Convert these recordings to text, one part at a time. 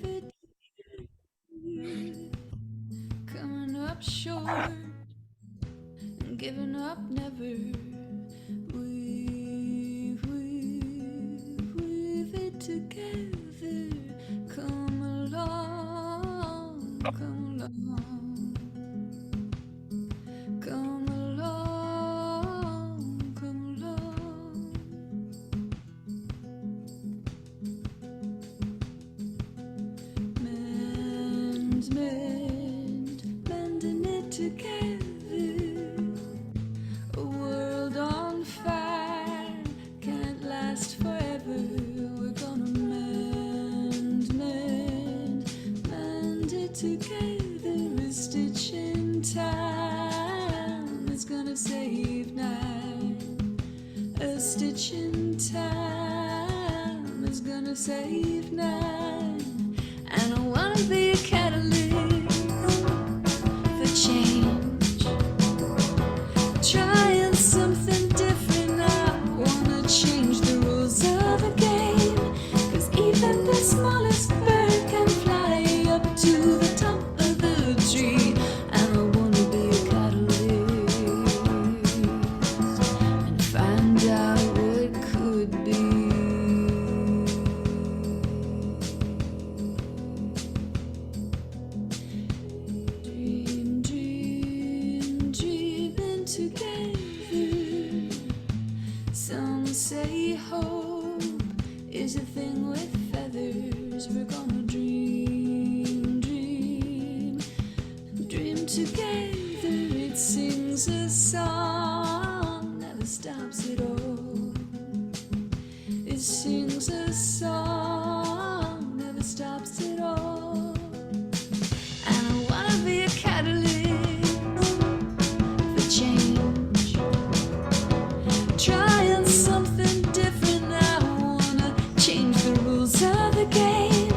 Could you coming up short and giving up never. Weave it together. Come along, come along, come along, come along. Mending it together. A world on fire can't last forever. We're gonna mend it together. A stitch in time is gonna save nine. A stitch in time is gonna save nine. And I wanna be a catalyst for change. Trying something different. I wanna change the rules of the game. 'Cause even the smallest bird can fly up to the top of the tree. And I wanna be a catalyst and find out what could be. Dreaming together. Some say hope is a thing with feathers. We're gonna dream together. It sings a song, never stops at all. It sings a song, never stops at all. And I wanna be a catalyst for change. Trying something different. I wanna change the rules of the game.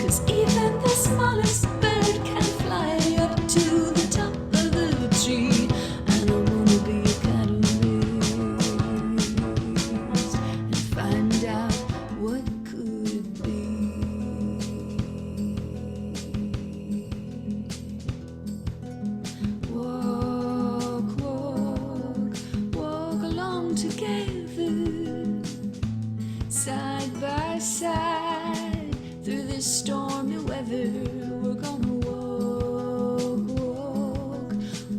'Cause even the smallest bird can fly up to the top of the tree. And I wanna be a catalyst and find out what could be. Walk along together, side by side, through this stormy weather. We're gonna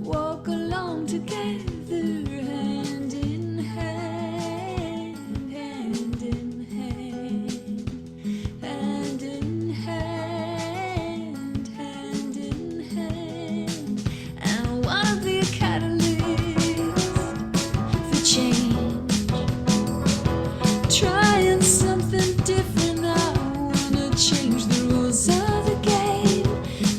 walk along together, hand in hand, hand in hand, hand in hand, hand in hand. And I wanna be a catalyst for change. Trying something different. I wanna change the rules of the game.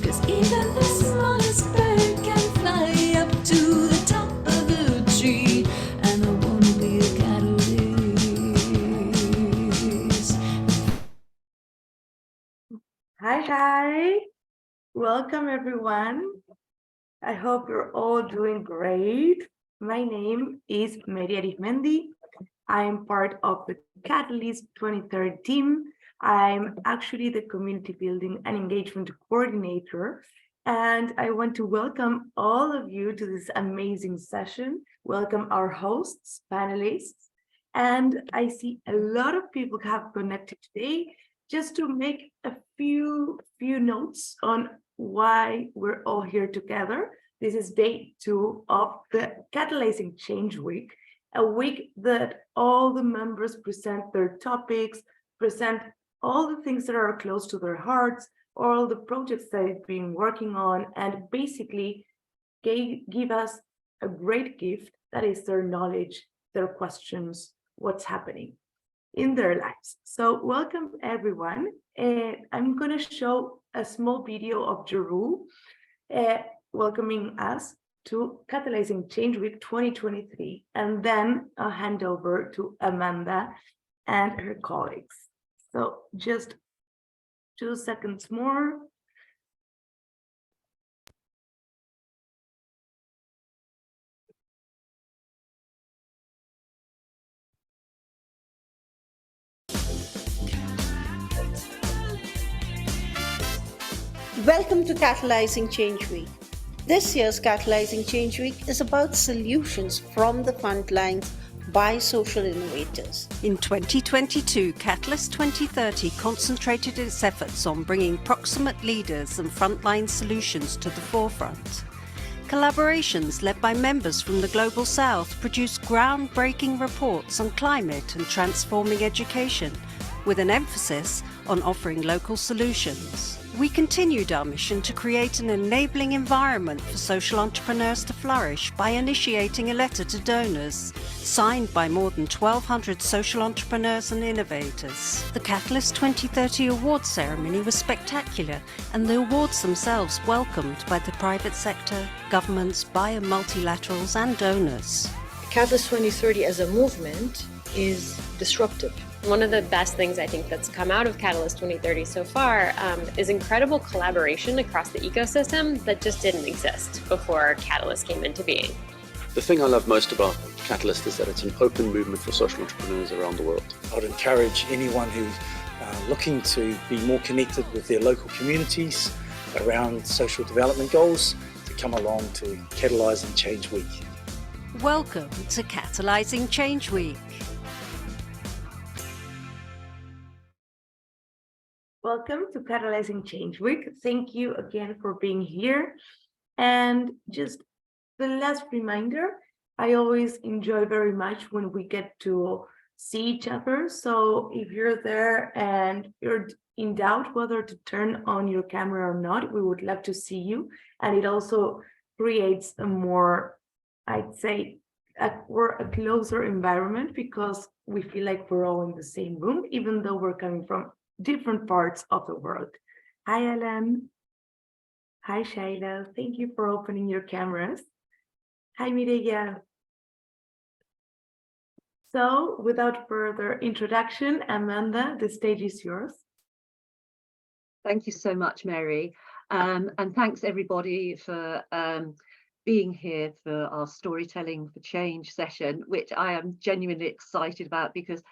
'Cause even the smallest bird can fly up to the top of the tree. And I wanna be a catalyst. Hi, welcome everyone. I hope you're all doing great. My name is Mary Arismendi. I am part of the Catalyst 23rd team. I'm actually the community building and engagement coordinator. And I want to welcome all of you to this amazing session. Welcome our hosts, panelists. And I see a lot of people have connected today. Just to make a few notes on why we're all here together. This is day 2 of the Catalyzing Change Week, a week that all the members present their topics, present all the things that are close to their hearts, all the projects that they've been working on, and basically give us a great gift that is their knowledge, their questions, what's happening in their lives. So welcome everyone. I'm going to show a small video of Jeru welcoming us to Catalyzing Change Week 2023, and then I'll hand over to Amanda and her colleagues. So just 2 seconds more. Welcome to Catalyzing Change Week. This year's Catalyzing Change Week is about solutions from the front lines by social innovators. In 2022, Catalyst 2030 concentrated its efforts on bringing proximate leaders and frontline solutions to the forefront. Collaborations led by members from the Global South produced groundbreaking reports on climate and transforming education, with an emphasis on offering local solutions. We continued our mission to create an enabling environment for social entrepreneurs to flourish by initiating a letter to donors, signed by more than 1,200 social entrepreneurs and innovators. The Catalyst 2030 awards ceremony was spectacular, and the awards themselves welcomed by the private sector, governments, bio multilaterals and donors. Catalyst 2030 as a movement is disruptive. One of the best things I think that's come out of Catalyst 2030 so far is incredible collaboration across the ecosystem that just didn't exist before Catalyst came into being. The thing I love most about Catalyst is that it's an open movement for social entrepreneurs around the world. I'd encourage anyone who's looking to be more connected with their local communities around social development goals to come along to Catalyzing Change Week. Welcome to Catalyzing Change Week. Welcome to Catalyzing Change Week. Thank you again for being here. And just the last reminder, I always enjoy very much when we get to see each other. So if you're there and you're in doubt whether to turn on your camera or not, we would love to see you. And it also creates a more, I'd say, a closer environment, because we feel like we're all in the same room, even though we're coming from different parts of the world. Hi, Alan. Hi, Shaila. Thank you for opening your cameras. Hi, Mireya. So, without further introduction, Amanda, the stage is yours. Thank you so much, Mary. And thanks everybody for being here for our Storytelling for Change session, which I am genuinely excited about, because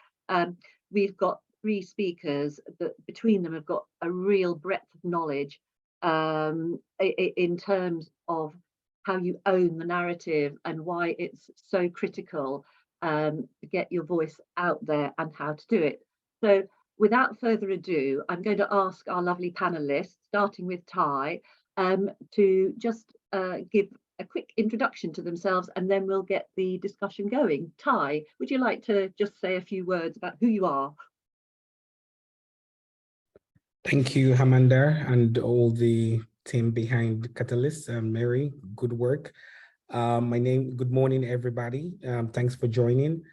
we've got 3 speakers that between them have got a real breadth of knowledge in terms of how you own the narrative and why it's so critical to get your voice out there and how to do it. So without further ado, I'm going to ask our lovely panelists, starting with Ty, to just give a quick introduction to themselves, and then we'll get the discussion going. Ty, would you like to just say a few words about who you are? Thank you, Amanda, and all the team behind Catalyst. Mary, good work. Good morning, everybody. Thanks for joining.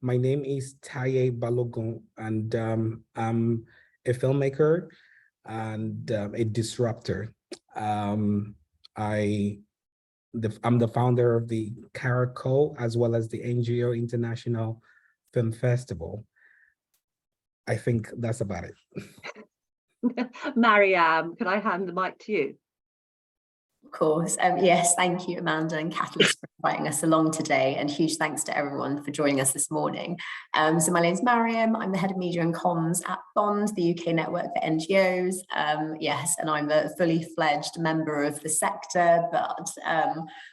My name is Taye Balogun, and I'm a filmmaker and a disruptor. I'm the founder of the Caracol, as well as the NGO International Film Festival. I think that's about it. Mariam, can I hand the mic to you? Of course. Yes, thank you, Amanda and Catalyst, for inviting us along today, and huge thanks to everyone for joining us this morning. So my name's Mariam. I'm the head of media and comms at Bond, the UK network for NGOs. Yes, and I'm a fully fledged member of the sector, but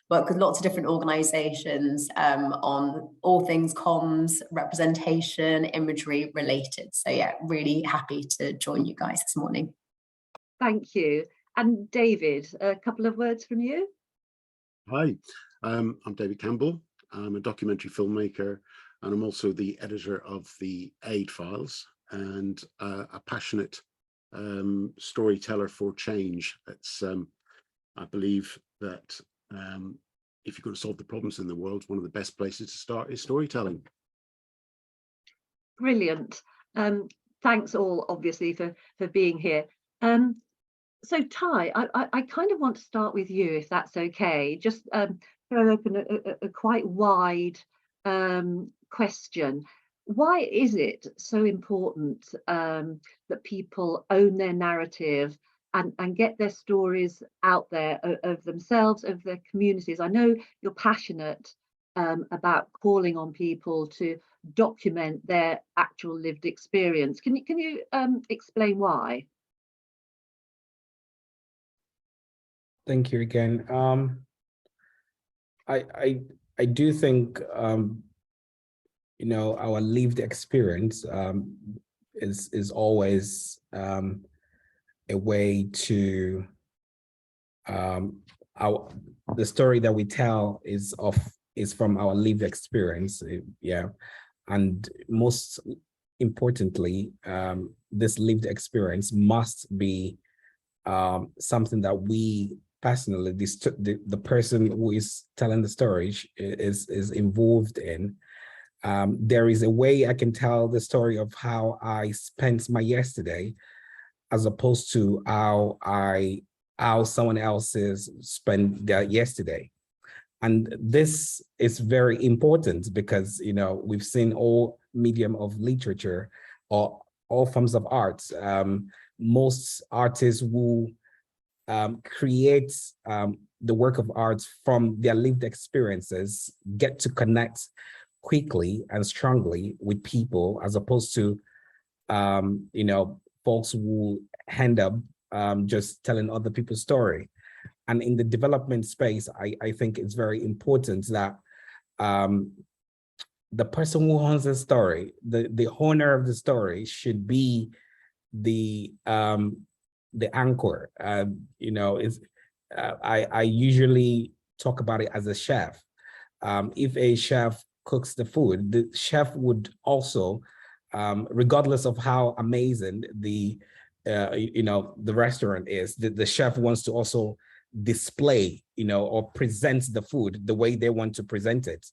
work with lots of different organisations on all things comms, representation, imagery related. So yeah, really happy to join you guys this morning. Thank you. And David, a couple of words from you. Hi, I'm David Campbell. I'm a documentary filmmaker, and I'm also the editor of the Aid Files, and a passionate storyteller for change. It's, I believe that if you're going to solve the problems in the world, one of the best places to start is storytelling. Brilliant. Thanks all, obviously, for being here. So Ty, I kind of want to start with you, if that's okay. Just throw open a quite wide question. Why is it so important that people own their narrative and get their stories out there of themselves, of their communities? I know you're passionate about calling on people to document their actual lived experience. Can you explain why? Thank you again. I do think our lived experience is always a way to the story that we tell is from our lived experience, yeah, and most importantly, this lived experience must be something that we personally, the person who is telling the story is involved in. There is a way I can tell the story of how I spent my yesterday, as opposed to how someone else's spent their yesterday. And this is very important because, we've seen all medium of literature or all forms of arts. Most artists who create the work of art from their lived experiences get to connect quickly and strongly with people, as opposed to, folks who end up just telling other people's story. And in the development space, I think it's very important that the person who owns the story, the owner of the story, should be the anchor. I usually talk about it as a chef. If a chef cooks the food, the chef would also, regardless of how amazing the restaurant is, the chef wants to also display, or present the food the way they want to present it.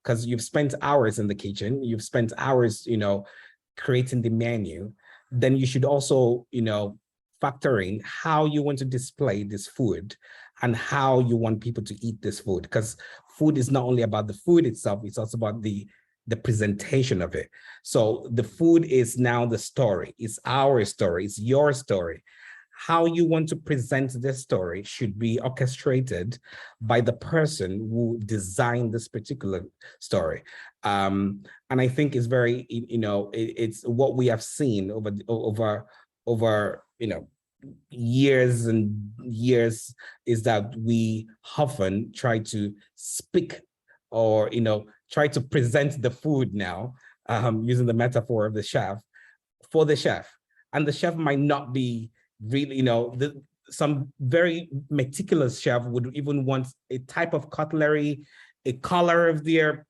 Because you've spent hours in the kitchen, you've spent hours, creating the menu, then you should also, factor in how you want to display this food and how you want people to eat this food. Because food is not only about the food itself, it's also about the presentation of it. So the food is now the story. It's our story. It's your story. How you want to present this story should be orchestrated by the person who designed this particular story. And I think it's very, it's what we have seen over years and years, is that we often try to speak or, try to present the food now, using the metaphor of the chef, for the chef. And the chef might not be really, some very meticulous chef would even want a type of cutlery, a color of their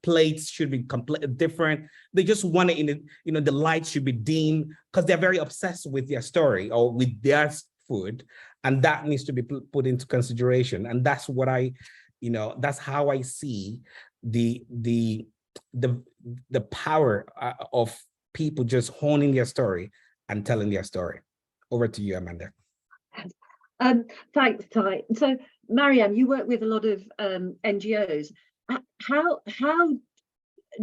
plates should be completely different. They just want it in the light should be dim, because they're very obsessed with their story or with their food, and that needs to be put into consideration. And that's what that's how I see the power of people just honing their story and telling their story. Over to you, Amanda. Thanks, Ty. So, Mariam, you work with a lot of NGOs. How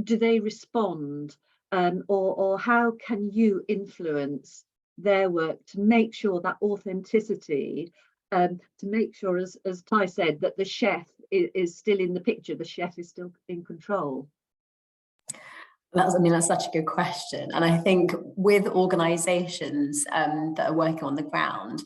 do they respond, or how can you influence their work to make sure that authenticity, to make sure, as Ty said, that the chef is still in the picture, the chef is still in control? That's such a good question. And I think with organizations that are working on the ground,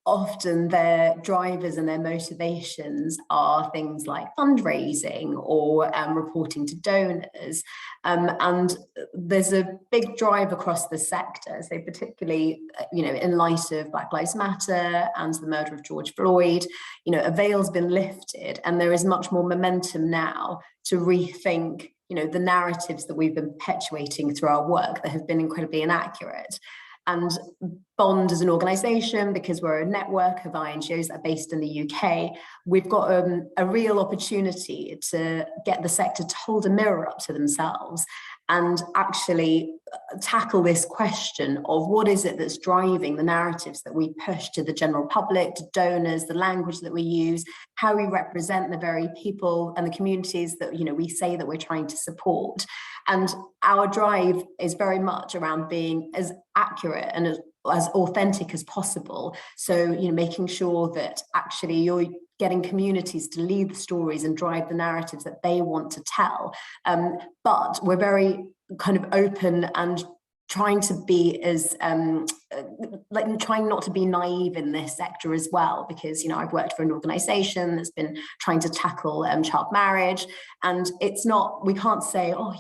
often their drivers and their motivations are things like fundraising or reporting to donors. And there's a big drive across the sector. So particularly, in light of Black Lives Matter and the murder of George Floyd, a veil's been lifted, and there is much more momentum now to rethink, the narratives that we've been perpetuating through our work that have been incredibly inaccurate. And Bond as an organisation, because we're a network of NGOs that are based in the UK, we've got a real opportunity to get the sector to hold a mirror up to themselves and actually tackle this question of what is it that's driving the narratives that we push to the general public, to donors, the language that we use, how we represent the very people and the communities that we say that we're trying to support. And our drive is very much around being as accurate and as authentic as possible. So, making sure that actually you're getting communities to lead the stories and drive the narratives that they want to tell. But we're very kind of open and trying to be as like trying not to be naive in this sector as well, because I've worked for an organization that's been trying to tackle child marriage, and it's not, we can't say, oh,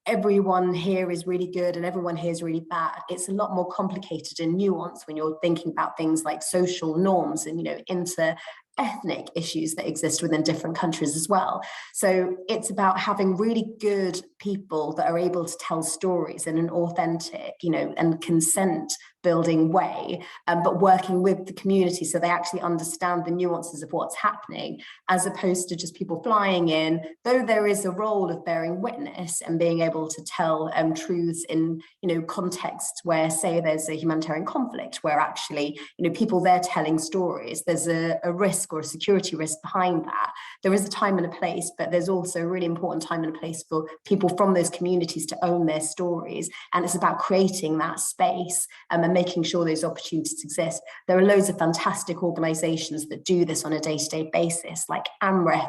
everyone here is really good and everyone here is really bad. It's a lot more complicated and nuanced when you're thinking about things like social norms and inter-ethnic issues that exist within different countries as well. So it's about having really good people that are able to tell stories in an authentic, and consent building way, but working with the community so they actually understand the nuances of what's happening, as opposed to just people flying in, though there is a role of bearing witness and being able to tell truths in contexts where, say, there's a humanitarian conflict where actually people there telling stories, there's a risk or a security risk behind that. There is a time and a place, but there's also a really important time and a place for people from those communities to own their stories, and it's about creating that space and making sure those opportunities exist. There are loads of fantastic organizations that do this on a day-to-day basis, like AMREF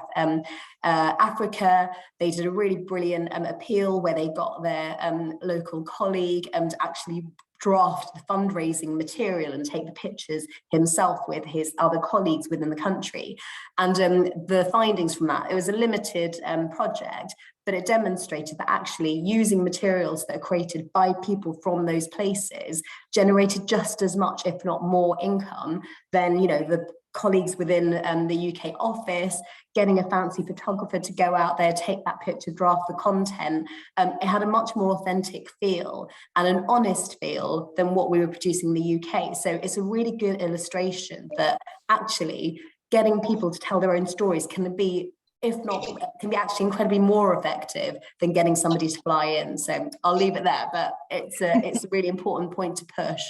Africa. They did a really brilliant appeal where they got their local colleague to actually draft the fundraising material and take the pictures himself with his other colleagues within the country. And the findings from that, it was a limited project, but it demonstrated that actually using materials that are created by people from those places generated just as much, if not more, income than the colleagues within the UK office, getting a fancy photographer to go out there, take that picture, draft the content. It had a much more authentic feel and an honest feel than what we were producing in the UK. So it's a really good illustration that actually getting people to tell their own stories can be, if not, can be actually incredibly more effective than getting somebody to fly in. So I'll leave it there, but it's a really important point to push.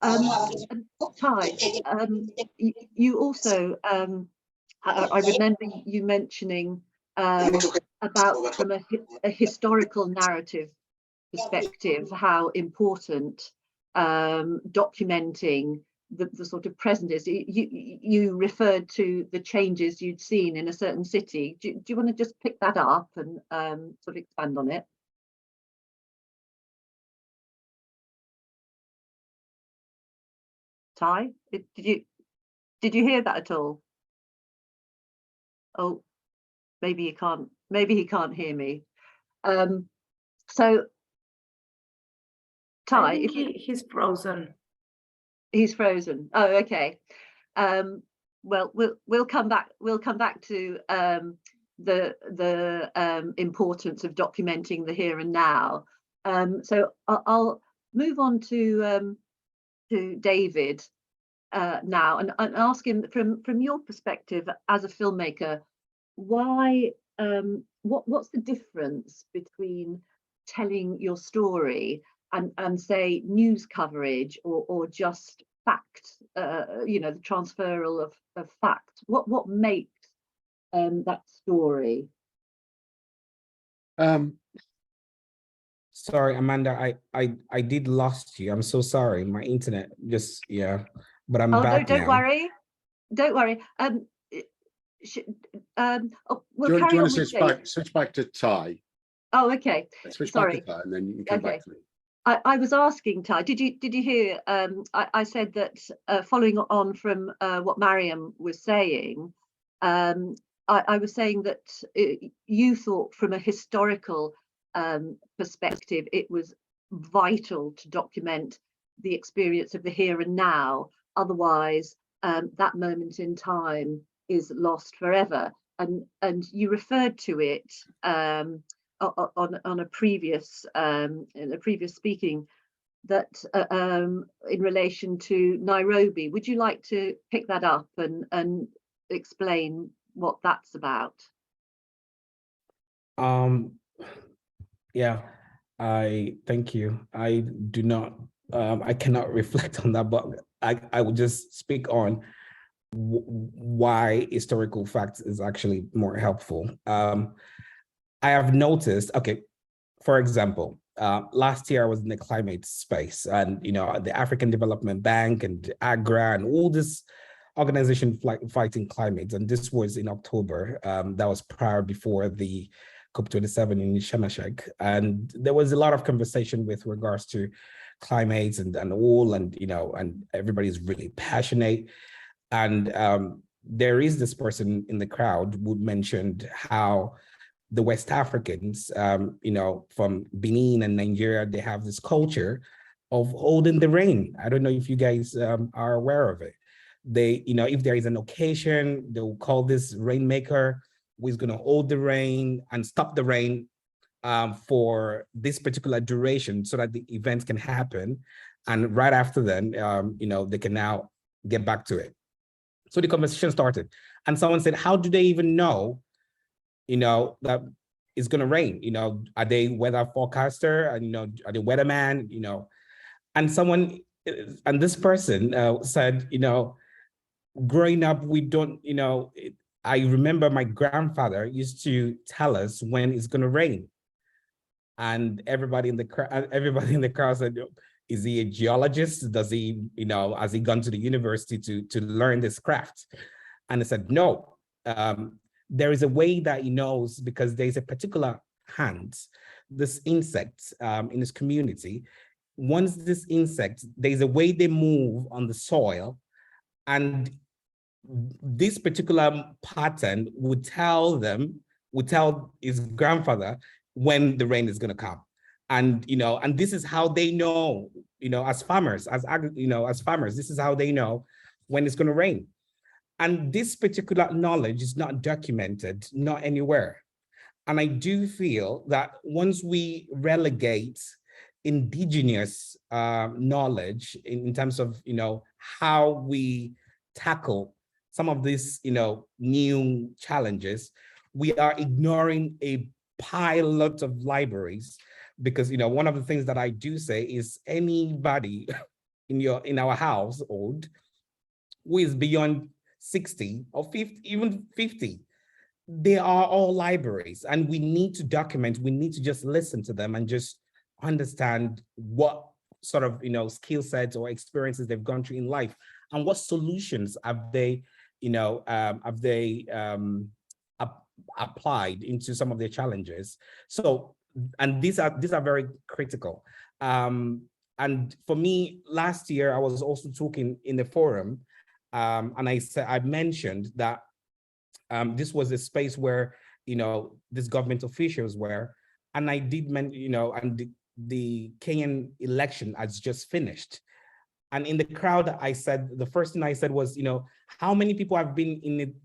Ty, you also, I remember you mentioning about from a historical narrative perspective, how important documenting the sort of present is. You referred to the changes you'd seen in a certain city. Do you want to just pick that up and sort of expand on it? Ty, did you hear that at all? Oh, maybe he can't hear me. So Ty, if he's frozen. He's frozen. Oh, okay. Well, we'll come back to the importance of documenting the here and now. So I'll move on to David now and ask him from your perspective as a filmmaker, why what's the difference between telling your story and say news coverage or just fact, the transferal of fact? What makes that story? Sorry, Amanda, I did lost you. I'm so sorry. My internet just, but I'm back now. Don't worry. Don't worry. We'll do you want to switch back to Ty? Oh, okay. Switch Sorry. back to Ty, and then you can come back to me. I was asking Ty, did you hear? I said that following on from what Mariam was saying, I was saying that you thought from a historical perspective, it was vital to document the experience of the here and now. Otherwise, that moment in time is lost forever. And you referred to it on a previous in a previous speaking, that in relation to Nairobi. Would you like to pick that up and explain what that's about? Yeah, I thank you. I do not, I cannot reflect on that, but I would just speak on why historical facts is actually more helpful. I have noticed, okay, for example, last year I was in the climate space, and the African Development Bank and AGRA and all this organization fighting climate, and this was in October. That was prior before the COP27 in Sharm el-Sheikh, and there was a lot of conversation with regards to climate and all, and and everybody's really passionate. And there is this person in the crowd who mentioned how the West Africans, from Benin and Nigeria, they have this culture of holding the rain. I don't know if you guys are aware of it. They, if there is an occasion, they'll call this rainmaker who is going to hold the rain and stop the rain for this particular duration so that the event can happen. And right after then, they can now get back to it. So the conversation started, and someone said, how do they even know, that it's going to rain? Are they weather forecaster? And, are they weatherman? And this person said, growing up, we don't, I remember my grandfather used to tell us when it's going to rain. And everybody in the crowd said, is he a geologist? Does he, has he gone to the university to learn this craft? And I said, no, there is a way that he knows, because there's a particular hand, this insect in this community. Once this insect, there's a way they move on the soil, and this particular pattern would tell his grandfather when the rain is going to come. And and this is how they know, as farmers, as farmers, this is how they know when it's going to rain. And this particular knowledge is not documented, not anywhere. And I do feel that once we relegate indigenous knowledge in terms of how we tackle some of these new challenges, we are ignoring a pilot of libraries. Because one of the things that I do say is, anybody in our household who is beyond 60 or 50, even 50, they are all libraries, and we need to document. We need to just listen to them and just understand what sort of skill sets or experiences they've gone through in life, and what solutions have they applied into some of their challenges. So, and these are very critical. And for me, last year I was also talking in the forum, and I mentioned that this was a space where these government officials were, and I did mention, and the Kenyan election has just finished. And in the crowd, I said, the first thing I said was, how many people have been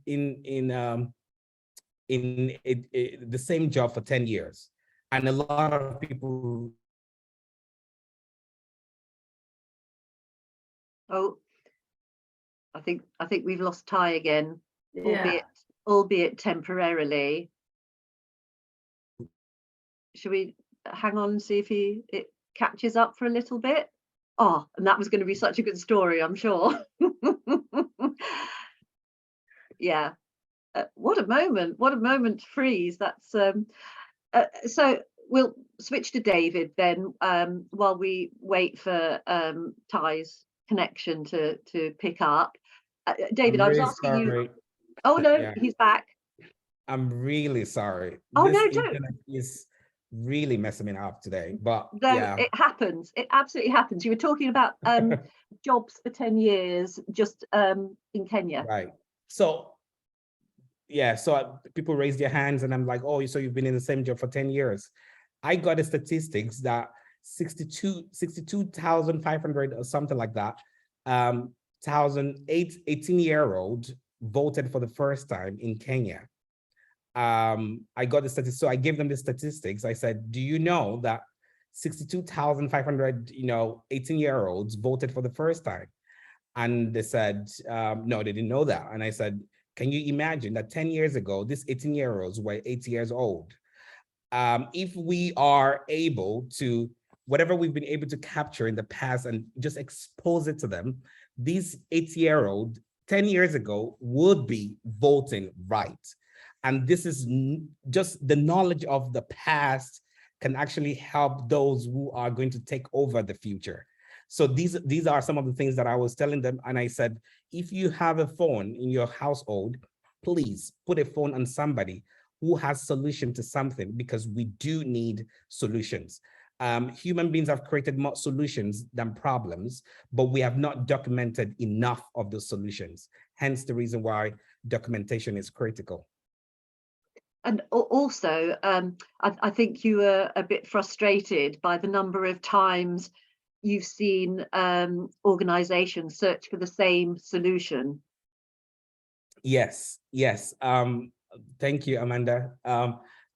in the same job for 10 years? And a lot of people. Oh, I think we've lost Ty again, Yeah. albeit temporarily. Should we hang on and see if it catches up for a little bit? Oh, and that was going to be such a good story, I'm sure. Yeah. What a moment to freeze. That's so we'll switch to David then, while we wait for Ty's connection to pick up. David, I was asking you. Oh no, yeah. He's back. I'm really sorry. Oh this no, internet is really messing me up today, but no, yeah, it happens. It absolutely happens. You were talking about jobs for 10 years just in Kenya, right? So yeah, so people raise their hands, and I'm like, oh, so you've been in the same job for 10 years. I got the statistics that 62,500 or something like that, 18-year-old voted for the first time in Kenya. I got the statistics, so I gave them the statistics. I said, do you know that 62,500, 18-year-olds voted for the first time? And they said, no, they didn't know that. And I said, can you imagine that 10 years ago, these 18-year-olds were 80 years old? If we are able to, whatever we've been able to capture in the past and just expose it to them, these 80-year-old 10 years ago would be voting right. And this is just the knowledge of the past can actually help those who are going to take over the future. So these are some of the things that I was telling them. And I said, if you have a phone in your household, please put a phone on somebody who has solution to something, because we do need solutions. Human beings have created more solutions than problems, but we have not documented enough of those solutions. Hence the reason why documentation is critical. And also, I think you were a bit frustrated by the number of times you've seen organizations search for the same solution. Yes, yes. Thank you, Amanda.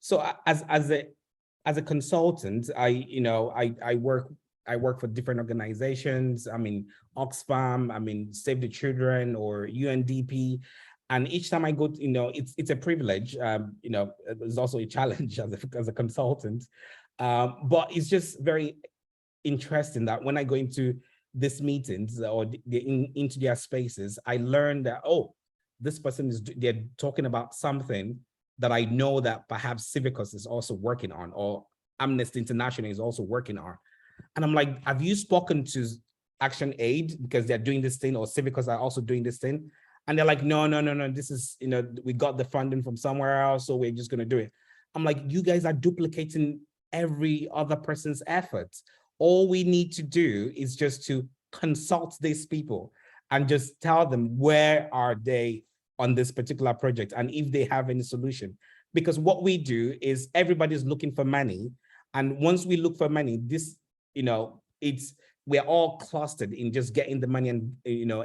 So as a consultant, I work for different organizations. I mean, Oxfam, I mean, Save the Children or UNDP. And each time I go, it's a privilege. It's also a challenge as a consultant. But it's just very interesting that when I go into these meetings or into their spaces, I learn that, oh, this person they're talking about something that I know that perhaps Civicus is also working on, or Amnesty International is also working on. And I'm like, have you spoken to Action Aid because they're doing this thing, or Civicus are also doing this thing? And they're like, no, this is, we got the funding from somewhere else, so we're just going to do it. I'm like, you guys are duplicating every other person's efforts. All we need to do is just to consult these people and just tell them where are they on this particular project and if they have any solution. Because what we do is everybody's looking for money. And once we look for money, we're all clustered in just getting the money and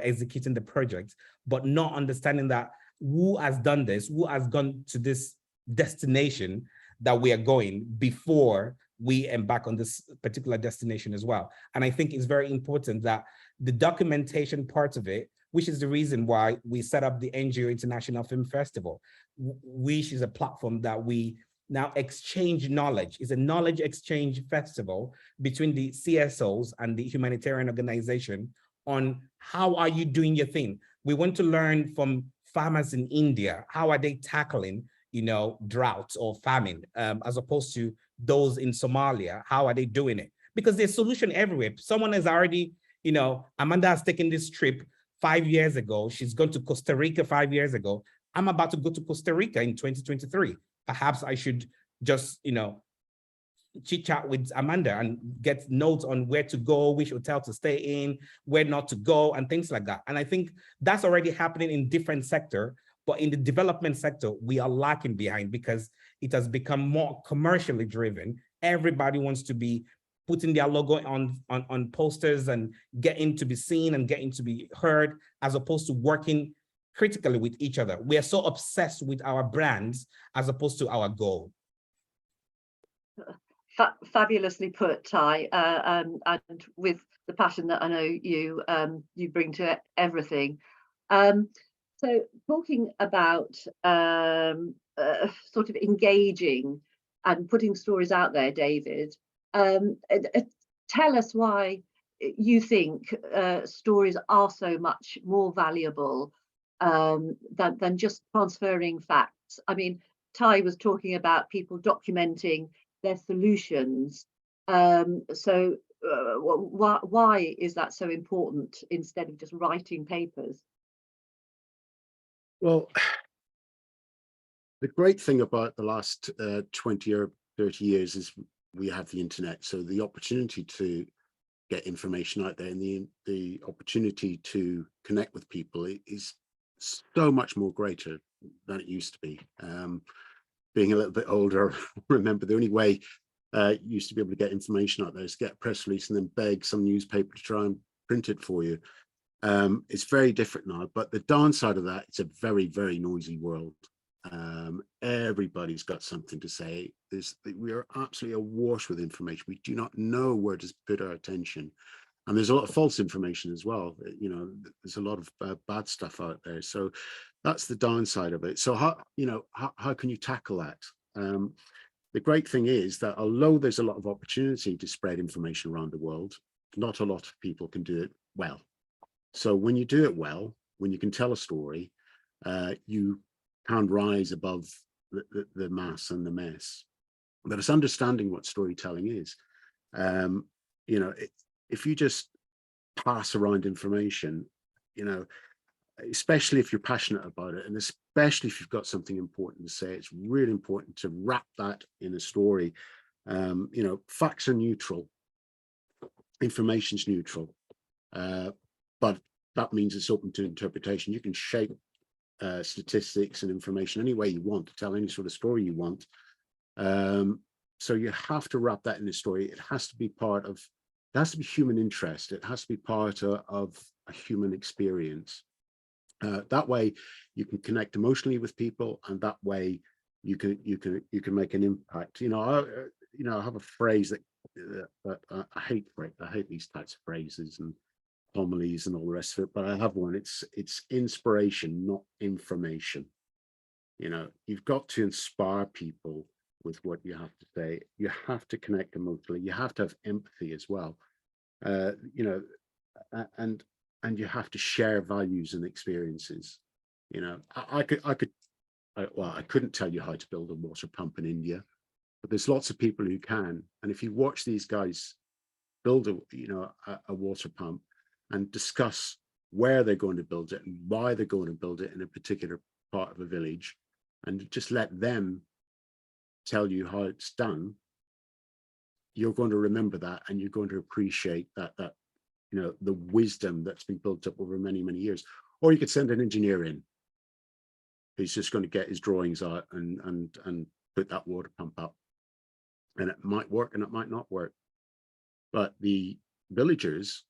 executing the project, but not understanding that who has done this, who has gone to this destination that we are going before we embark on this particular destination as well. And I think it's very important that the documentation part of it, which is the reason why we set up the NGO International Film Festival, which is a platform that we now exchange knowledge. It's a knowledge exchange festival between the CSOs and the humanitarian organization on how are you doing your thing. We want to learn from farmers in India. How are they tackling, drought or famine, as opposed to those in Somalia? How are they doing it? Because there's solution everywhere. Someone has already, Amanda has taken this trip 5 years ago. She's gone to Costa Rica 5 years ago. I'm about to go to Costa Rica in 2023. Perhaps I should just, chit chat with Amanda and get notes on where to go, which hotel to stay in, where not to go, and things like that. And I think that's already happening in different sectors. But in the development sector, we are lacking behind because it has become more commercially driven. Everybody wants to be putting their logo on posters and getting to be seen and getting to be heard, as opposed to working critically with each other. We are so obsessed with our brands as opposed to our goal. Fabulously put, Ty, and with the passion that I know you bring to everything. So talking about sort of engaging and putting stories out there, David, tell us why you think stories are so much more valuable than just transferring facts. I mean, Ty was talking about people documenting their solutions. So why is that so important instead of just writing papers? Well, the great thing about the last 20 or 30 years is we have the internet. So the opportunity to get information out there and the opportunity to connect with people is so much more greater than it used to be. Being a little bit older, remember the only way you used to be able to get information out there is get a press release and then beg some newspaper to try and print it for you. It's very different now, but the downside of that, it's a very, very noisy world. Everybody's got something to say. We are absolutely awash with information. We do not know where to put our attention. And there's a lot of false information as well. There's a lot of bad stuff out there. So that's the downside of it. So how can you tackle that? The great thing is that although there's a lot of opportunity to spread information around the world, not a lot of people can do it well. So when you do it well, when you can tell a story, you can rise above the mass and the mess. But it's understanding what storytelling is. If you just pass around information, especially if you're passionate about it, and especially if you've got something important to say, it's really important to wrap that in a story. You know, facts are neutral, information's neutral, but that means it's open to interpretation. You can shape statistics and information any way you want, to tell any sort of story you want. So you have to wrap that in a story. It has to be part of, it has to be human interest. It has to be part of a human experience. That way you can connect emotionally with people, and that way you can make an impact. You know, I have a phrase that I hate these types of phrases and homilies and all the rest of it, but I have one. It's inspiration, not information. You know, you've got to inspire people with what you have to say. You have to connect emotionally. You have to have empathy as well. You know, and you have to share values and experiences. You know, I couldn't tell you how to build a water pump in India, but there's lots of people who can. And if you watch these guys build a water pump and discuss where they're going to build it and why they're going to build it in a particular part of a village, and just let them tell you how it's done, you're going to remember that, and you're going to appreciate that you know, the wisdom that's been built up over many, many years. Or you could send an engineer in who's just going to get his drawings out and put that water pump up, and it might work and it might not work. But the villagers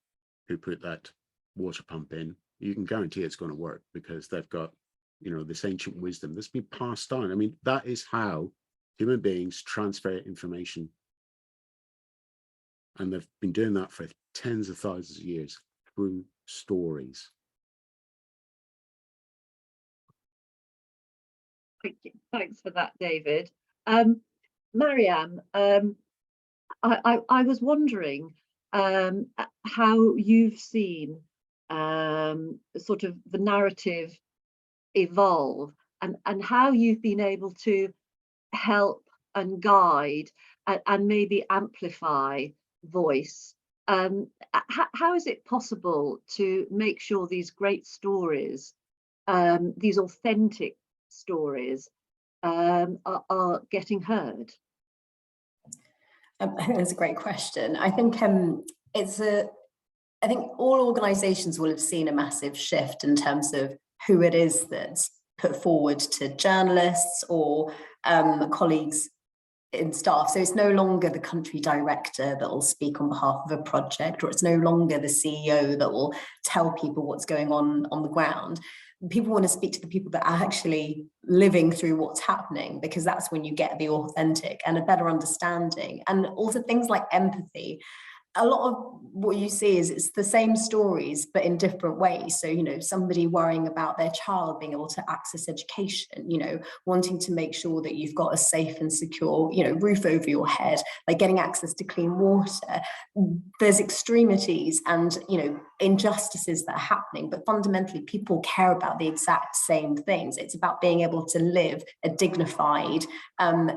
who put that water pump in, you can guarantee it's going to work, because they've got, you know, this ancient wisdom that's been passed down. I mean, that is how human beings transfer information, and they've been doing that for tens of thousands of years through stories. Thank you. Thanks for that, David. Marianne, I was wondering how you've seen sort of the narrative evolve, and how you've been able to help and guide and maybe amplify voice. How is it possible to make sure these great stories, these authentic stories, are getting heard? I think that's a great question. I think I think all organisations will have seen a massive shift in terms of who it is that's put forward to journalists or colleagues in staff. So it's no longer the country director that will speak on behalf of a project, or it's no longer the CEO that will tell people what's going on the ground. People want to speak to the people that are actually living through what's happening, because that's when you get the authentic and a better understanding. And also things like empathy. A lot of what you see is it's the same stories, but in different ways. So, you know, somebody worrying about their child being able to access education, you know, wanting to make sure that you've got a safe and secure, you know, roof over your head, like getting access to clean water. There's extremities and, you know, injustices that are happening, but fundamentally people care about the exact same things. It's about being able to live a dignified,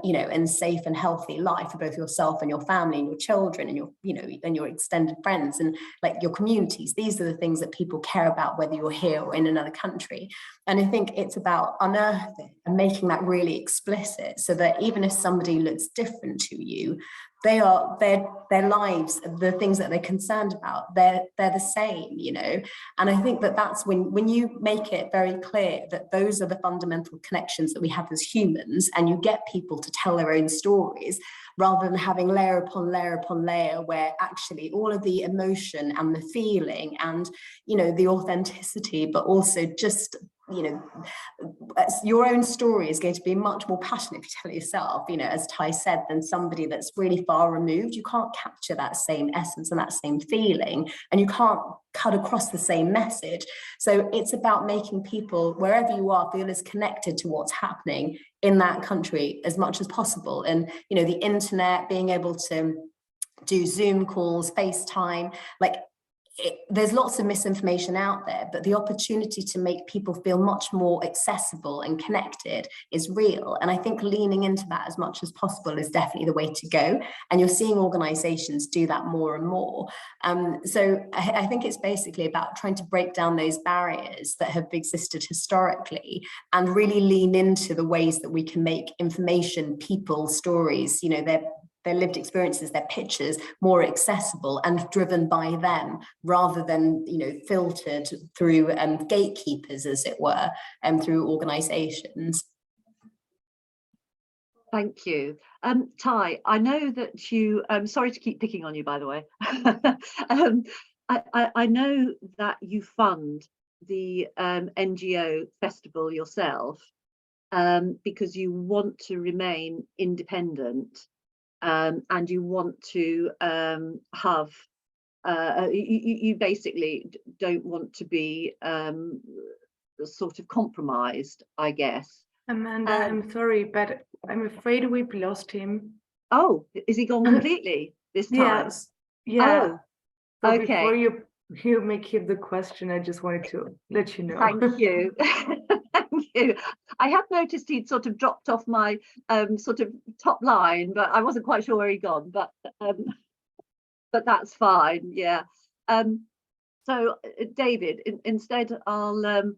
you know, and safe and healthy life for both yourself and your family and your children and your, you know, and your extended friends and like your communities. These are the things that people care about, whether you're here or in another country. And I think it's about unearthing and making that really explicit, so that even if somebody looks different to you, their lives, the things that they're concerned about, they're the same, you know. And I think that that's when you make it very clear that those are the fundamental connections that we have as humans, and you get people to tell their own stories, rather than having layer upon layer upon layer, where actually all of the emotion and the feeling and, you know, the authenticity, but also just, you know, your own story is going to be much more passionate if you tell it yourself, you know, as Ty said, than somebody that's really far removed. You can't capture that same essence and that same feeling, and you can't cut across the same message. So it's about making people, wherever you are, feel as connected to what's happening in that country as much as possible. And, you know, the internet, being able to do Zoom calls, FaceTime, like there's lots of misinformation out there, but the opportunity to make people feel much more accessible and connected is real. And I think leaning into that as much as possible is definitely the way to go. And you're seeing organizations do that more and more. So I think it's basically about trying to break down those barriers that have existed historically and really lean into the ways that we can make information, people, stories, you know, their lived experiences, their pictures more accessible and driven by them rather than, you know, filtered through gatekeepers, as it were, through organizations. Thank you. Ty, I know that you, sorry to keep picking on you, by the way. I know that you fund the NGO festival yourself because you want to remain independent and you want to have, you basically don't want to be sort of compromised, I guess. Amanda, I'm sorry, but I'm afraid we've lost him. Oh, is he gone completely this time? Yes. Yeah. Oh, so okay. Before you make him the question, I just wanted to let you know. Thank you. Thank you. I have noticed he'd sort of dropped off my sort of top line, but I wasn't quite sure where he'd gone. But that's fine. Yeah. So David, instead, I'll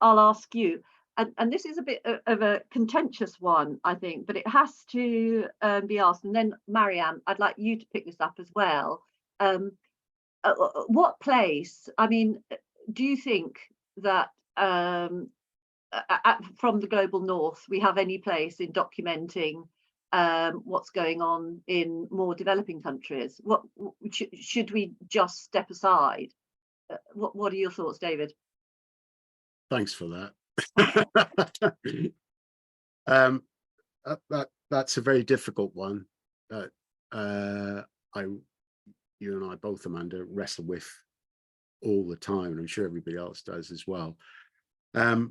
ask you. And this is a bit of a contentious one, I think, but it has to be asked. And then, Marianne, I'd like you to pick this up as well. What place, I mean, do you think that from the global north, we have any place in documenting what's going on in more developing countries? What should we just step aside? What are your thoughts, David? Thanks for that. That's a very difficult one that you and I both, Amanda, wrestle with all the time, and I'm sure everybody else does as well. I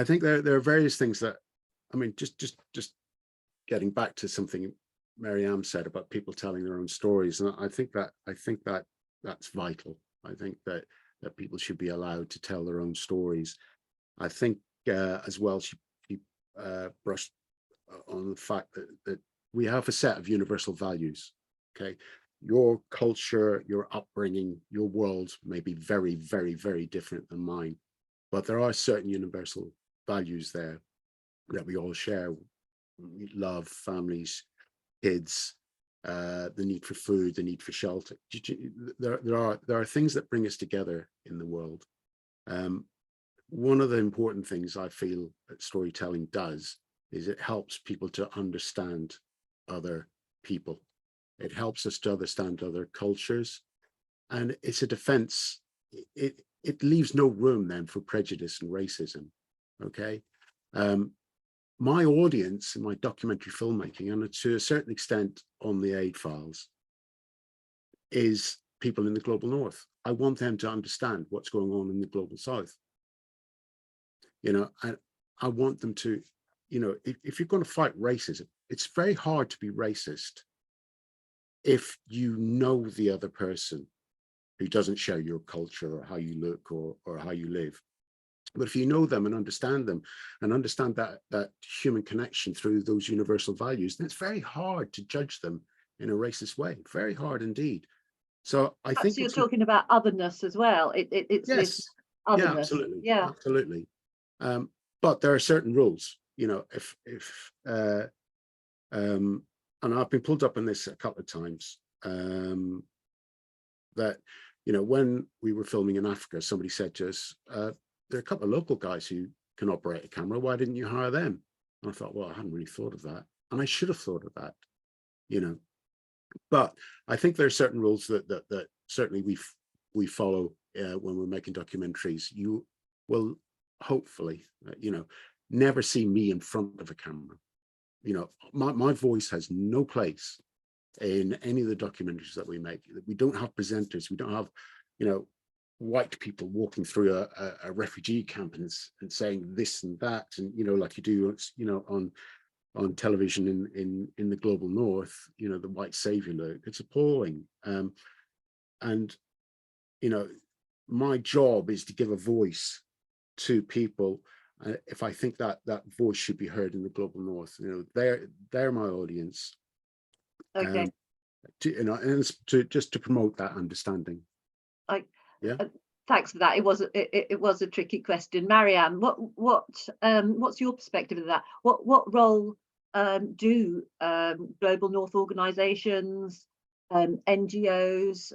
think there are various things that, I mean, just getting back to something Marianne said about people telling their own stories, and I think that's vital. I think that people should be allowed to tell their own stories. I think as well, she brushed on the fact that we have a set of universal values. Okay, your culture, your upbringing, your world may be very, very, very different than mine, but there are certain universal values there that we all share: love, families, kids, the need for food, the need for shelter. There are things that bring us together in the world. One of the important things I feel that storytelling does is it helps people to understand other people. It helps us to understand other cultures, and it's a defense. It leaves no room then for prejudice and racism. Okay. My audience in my documentary filmmaking, and to a certain extent on the aid files, is people in the global north. I want them to understand what's going on in the global south. You know, I want them to, you know, if you're going to fight racism, it's very hard to be racist if you know the other person who doesn't share your culture or how you look or how you live. But if you know them and understand that human connection through those universal values, then it's very hard to judge them in a racist way. Very hard indeed. So I think you're talking about otherness as well. It's yes, this otherness. yeah, absolutely, yeah, absolutely. But there are certain rules. You know, and I've been pulled up on this a couple of times. That, you know, when we were filming in Africa, somebody said to us, there are a couple of local guys who can operate a camera. Why didn't you hire them? And I thought, well, I hadn't really thought of that, and I should have thought of that, you know. But I think there are certain rules that certainly we follow when we're making documentaries. You will hopefully, you know, never see me in front of a camera. You know, my voice has no place in any of the documentaries that we make. We don't have presenters. We don't have, you know, white people walking through a refugee camp and saying this and that, and, you know, like you do, you know, on television in the global north, you know, the white savior look. It's appalling. And my job is to give a voice to people. If I think that that voice should be heard in the global north, they're my audience. Okay. And it's just to promote that understanding. Yeah. Thanks for that. It was a tricky question, Marianne. What's your perspective of that? What role do global north organisations, NGOs,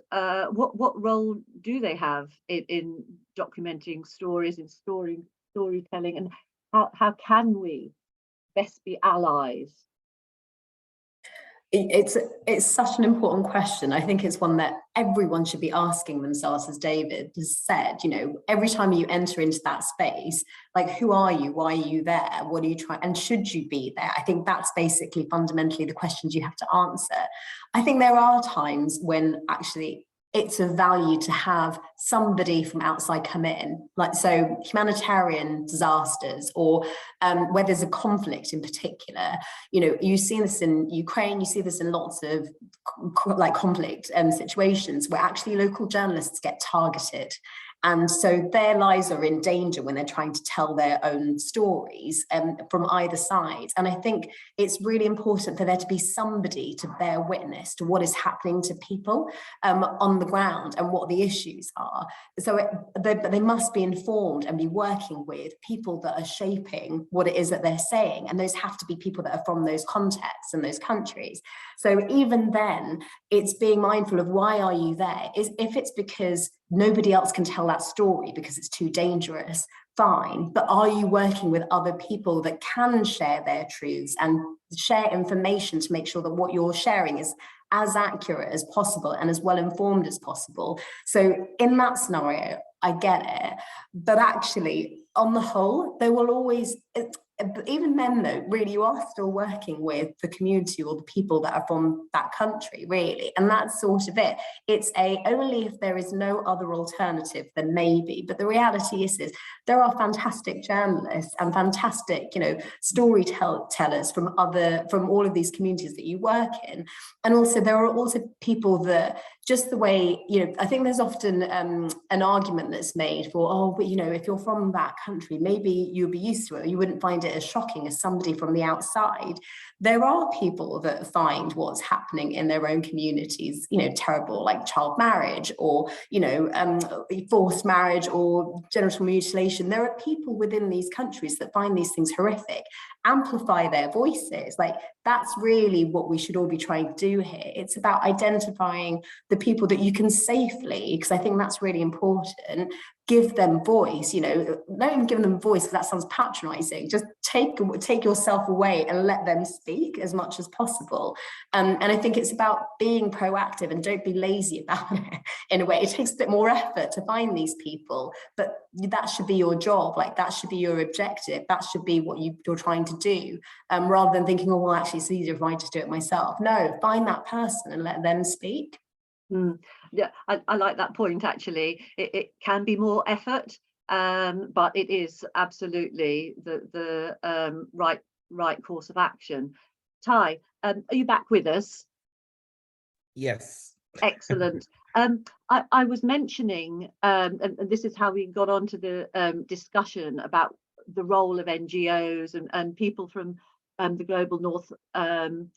what role do they have in documenting stories, in storytelling, and how can we best be allies? It's such an important question. I think it's one that everyone should be asking themselves, as David has said, every time you enter into that space, like, who are you? Why are you there? What are you trying? And should you be there? I think that's basically fundamentally the questions you have to answer. I think there are times when actually it's of value to have somebody from outside come in, like, so humanitarian disasters, or where there's a conflict in particular. You see this in Ukraine, you see this in lots of conflict situations where actually local journalists get targeted. And so their lives are in danger when they're trying to tell their own stories from either side. And I think it's really important for there to be somebody to bear witness to what is happening to people on the ground and what the issues are. So they must be informed and be working with people that are shaping what it is that they're saying. And those have to be people that are from those contexts and those countries. So even then, it's being mindful of, why are you there? If it's because nobody else can tell that story because it's too dangerous, fine. But are you working with other people that can share their truths and share information to make sure that what you're sharing is as accurate as possible and as well informed as possible? So in that scenario, I get it. But actually, on the whole, there will always, even then though, really, you are still working with the community or the people that are from that country, really. And that's sort of it. It's only if there is no other alternative, then maybe. But the reality is there are fantastic journalists and fantastic, storytellers from all of these communities that you work in. And also there are also people that, just the way, I think there's often an argument that's made for, but if you're from that country, maybe you'll be used to it, or you wouldn't find it as shocking as somebody from the outside. There are people that find what's happening in their own communities, terrible, like child marriage, or, forced marriage, or genital mutilation. There are people within these countries that find these things horrific, amplify their voices. Like, that's really what we should all be trying to do here. It's about identifying the people that you can safely, because I think that's really important, give them voice. Not even give them voice, because that sounds patronizing. Just take yourself away and let them speak as much as possible. And I think it's about being proactive, and don't be lazy about it. In a way, it takes a bit more effort to find these people, but that should be your job. Like, that should be your objective. That should be what you're trying to do, rather than thinking, well, actually, it's easier if I just do it myself. No, find that person and let them speak. Yeah, I like that point, actually. It can be more effort, but it is absolutely the right course of action. Ty, are you back with us? Yes. Excellent. I was mentioning, and this is how we got onto the discussion about the role of NGOs and people from the global north in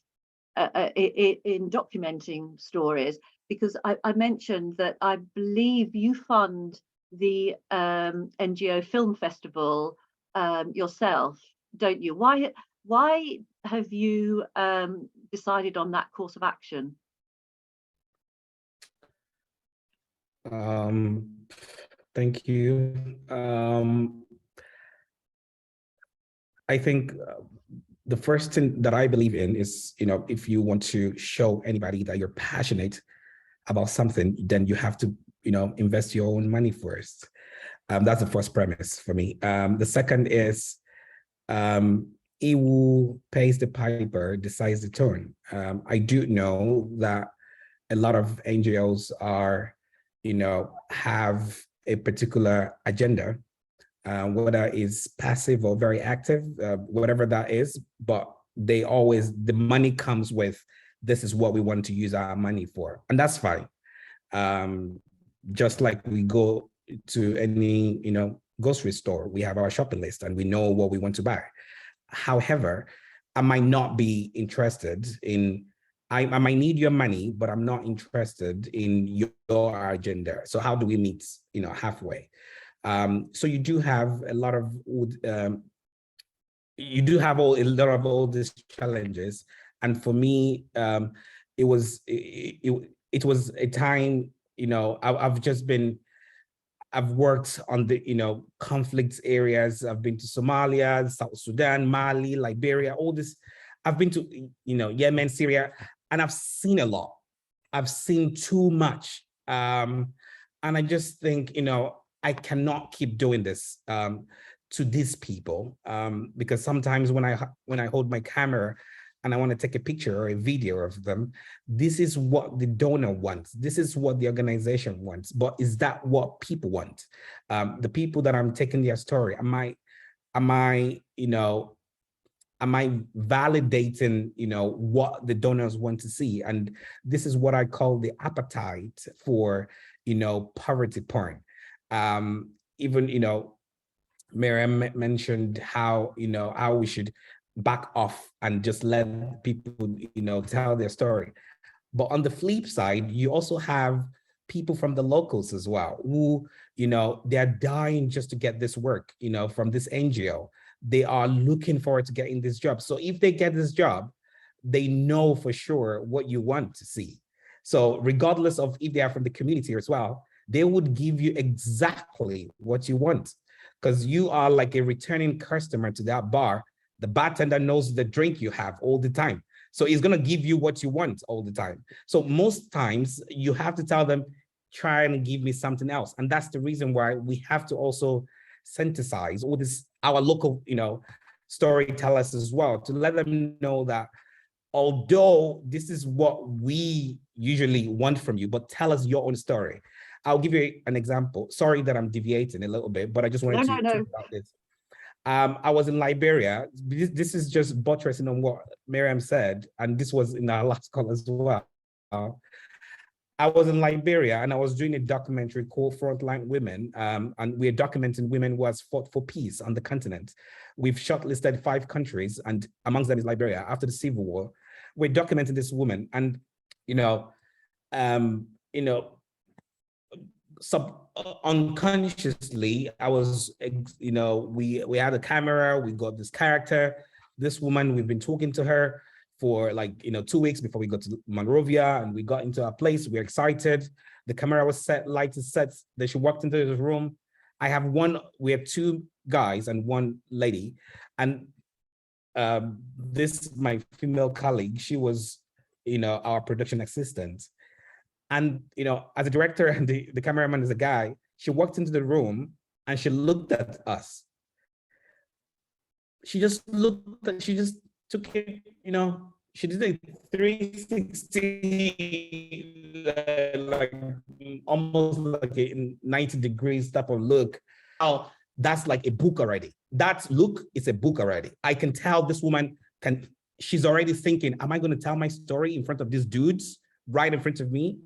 documenting stories, because I mentioned that I believe you fund the NGO Film Festival yourself, don't you? Why have you decided on that course of action? Thank you. I think the first thing that I believe in is, if you want to show anybody that you're passionate about something, then you have to, invest your own money first. That's the first premise for me. The second is, he who pays the piper decides the tune. I do know that a lot of NGOs are, have a particular agenda, whether it's passive or very active, whatever that is, but the money comes with, this is what we want to use our money for, and that's fine. just like we go to any, grocery store, we have our shopping list and we know what we want to buy. However, I might not be interested in, I might need your money, but I'm not interested in your agenda. So how do we meet, halfway? So you do have a lot of, a lot of all these challenges. And for me, it was a time, I've worked on the, conflict areas. I've been to Somalia, South Sudan, Mali, Liberia, all this. I've been to, Yemen, Syria, and I've seen a lot. I've seen too much. And I just think, I cannot keep doing this to these people, because sometimes when I hold my camera and I want to take a picture or a video of them, this is what the donor wants. This is what the organization wants. But is that what people want? The people that I'm taking their story, am I validating, what the donors want to see? And this is what I call the appetite for, poverty porn. Even, Miriam mentioned how, how we should back off and just let people, tell their story. But on the flip side, you also have people from the locals as well, who, they're dying just to get this work, from this NGO. They are looking forward to getting this job. So if they get this job, they know for sure what you want to see. So regardless of if they are from the community as well, they would give you exactly what you want, because you are like a returning customer to that bar. The bartender knows the drink you have all the time. So he's going to give you what you want all the time. So most times you have to tell them, try and give me something else. And that's the reason why we have to also synthesize all this, our local, storytellers as well, to let them know that although this is what we usually want from you, but tell us your own story. I'll give you an example. Sorry that I'm deviating a little bit, but I just wanted to talk about this. I was in Liberia. This is just buttressing on what Miriam said, and this was in our last call as well. I was in Liberia and I was doing a documentary called Frontline Women, and we're documenting women who has fought for peace on the continent. We've shortlisted 5 countries, and amongst them is Liberia. After the Civil War, we're documenting this woman, and unconsciously, I was, we had a camera, we got this character, this woman, we've been talking to her for 2 weeks before we got to Monrovia, and we got into our place. We're excited. The camera was set, lights is set. Then she walked into the room. We have 2 guys and 1 lady. And this, my female colleague, she was, our production assistant. And, as a director and the cameraman is a guy, she walked into the room and she looked at us. She just took it, she did a 360, almost like a 90 degrees type of look. Oh, that's like a book already. That look is a book already. I can tell this woman she's already thinking, am I going to tell my story in front of these dudes right in front of me?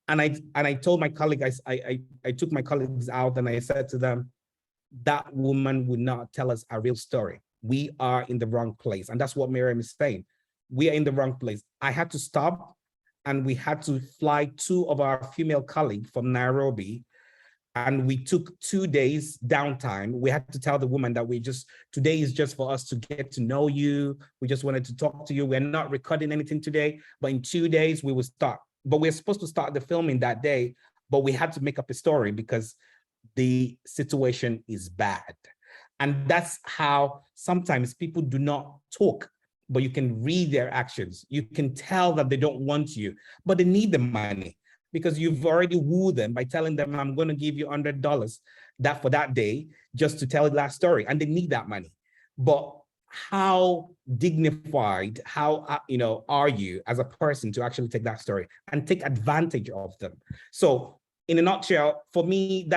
And I told my colleague, I took my colleagues out and I said to them, that woman would not tell us a real story. We are in the wrong place. And that's what Miriam is saying. We are in the wrong place. I had to stop, and we had to fly 2 of our female colleagues from Nairobi. And we took 2 days downtime. We had to tell the woman that today is just for us to get to know you. We just wanted to talk to you. We're not recording anything today, but in 2 days we will start. But we're supposed to start the filming that day, but we had to make up a story because the situation is bad. And that's how sometimes people do not talk, but you can read their actions. You can tell that they don't want you, but they need the money because you've already wooed them by telling them, I'm going to give you $100 for that day just to tell that story. And they need that money. But how dignified, are you as a person to actually take that story and take advantage of them? So in a nutshell, for me,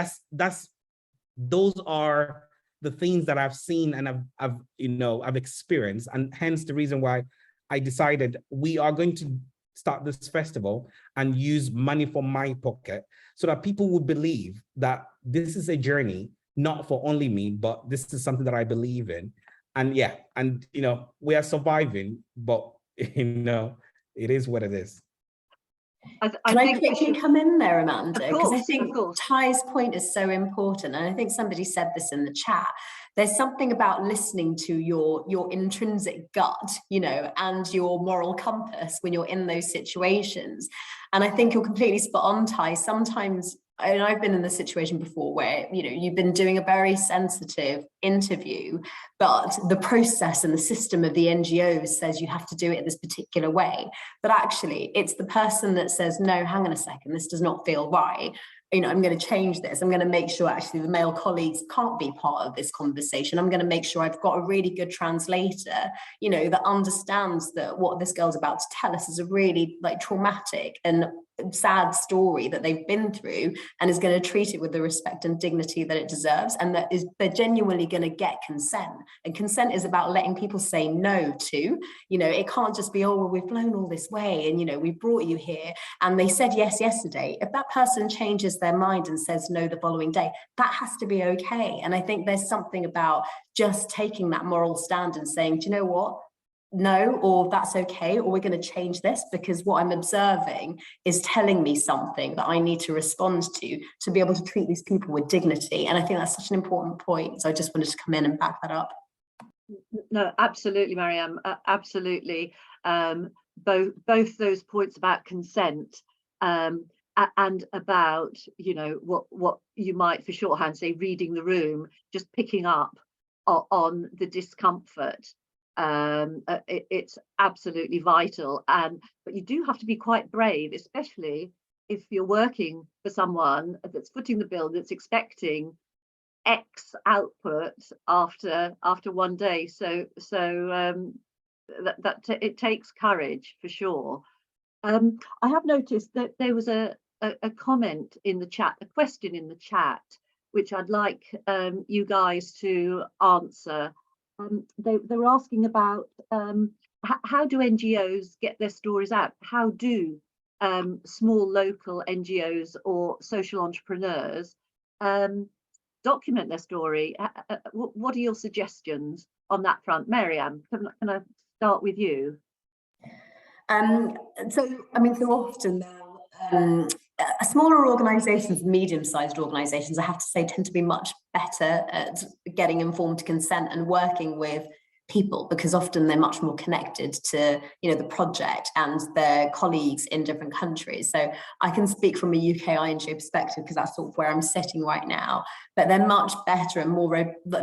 those are the things that I've seen and I've experienced, and hence the reason why I decided we are going to start this festival and use money from my pocket so that people would believe that this is a journey, not for only me, but this is something that I believe in. And yeah, and we are surviving, but it is what it is. Can I quickly come in there, Amanda? Because I think of course. Ty's point is so important. And I think somebody said this in the chat. There's something about listening to your intrinsic gut, and your moral compass when you're in those situations. And I think you're completely spot on, Ty. Sometimes, and I've been in this situation before where, you've been doing a very sensitive interview, but the process and the system of the NGOs says you have to do it this particular way. But actually, it's the person that says, no, hang on a second, this does not feel right. I'm going to change this. I'm going to make sure actually the male colleagues can't be part of this conversation. I'm going to make sure I've got a really good translator, that understands that what this girl's about to tell us is a really traumatic and sad story that they've been through, and is going to treat it with the respect and dignity that it deserves, and that they're genuinely going to get consent. And consent is about letting people say no to, it can't just be, oh, well, we've flown all this way and we brought you here and they said yes yesterday. If that person changes their mind and says no the following day, that has to be okay. And I think there's something about just taking that moral stand and saying, do you know what? No, or that's okay, or we're going to change this because what I'm observing is telling me something that I need to respond to be able to treat these people with dignity. And I think that's such an important point. So I just wanted to come in and back that up. No, absolutely, Mariam, absolutely. Both those points about consent and about, what you might for shorthand say, reading the room, just picking up on the discomfort. It's absolutely vital, but you do have to be quite brave, especially if you're working for someone that's footing the bill, that's expecting X output after one day. So that it takes courage for sure. I have noticed that there was a comment in the chat, a question in the chat, which I'd like you guys to answer. They were asking about how do NGOs get their stories out? How do small local NGOs or social entrepreneurs document their story? What are your suggestions on that front? Mariam, can I start with you? So often smaller organisations, medium-sized organisations, I have to say, tend to be much better at getting informed consent and working with people, because often they're much more connected to the project and their colleagues in different countries. So I can speak from a UK INGO perspective because that's sort of where I'm sitting right now, but they're much better and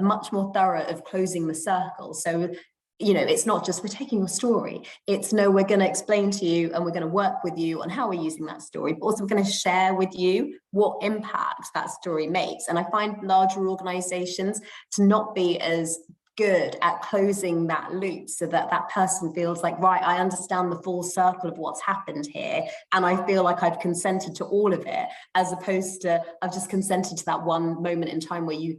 much more thorough of closing the circle. So it's not just we're taking your story, it's no, we're going to explain to you and we're going to work with you on how we're using that story, but also we're going to share with you what impact that story makes. And I find larger organizations to not be as good at closing that loop so that that person feels like, right, I understand the full circle of what's happened here and I feel like I've consented to all of it, as opposed to I've just consented to that one moment in time where we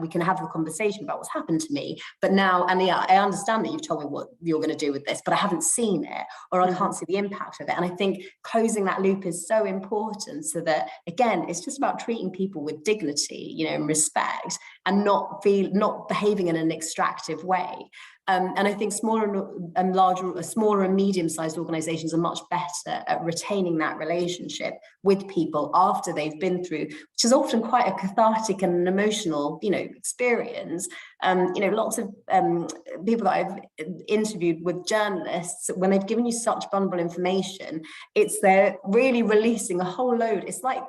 can have a conversation about what's happened to me, but now, and yeah, I understand that you've told me what you're going to do with this, but I haven't seen it, or I can't see the impact of it. And I think closing that loop is so important, so that again, it's just about treating people with dignity, and respect, and not behaving in an extractive way. And I think smaller and medium-sized organizations are much better at retaining that relationship with people after they've been through, which is often quite a cathartic and an emotional, experience. Lots of people that I've interviewed with journalists, when they've given you such vulnerable information, they're really releasing a whole load. It's like,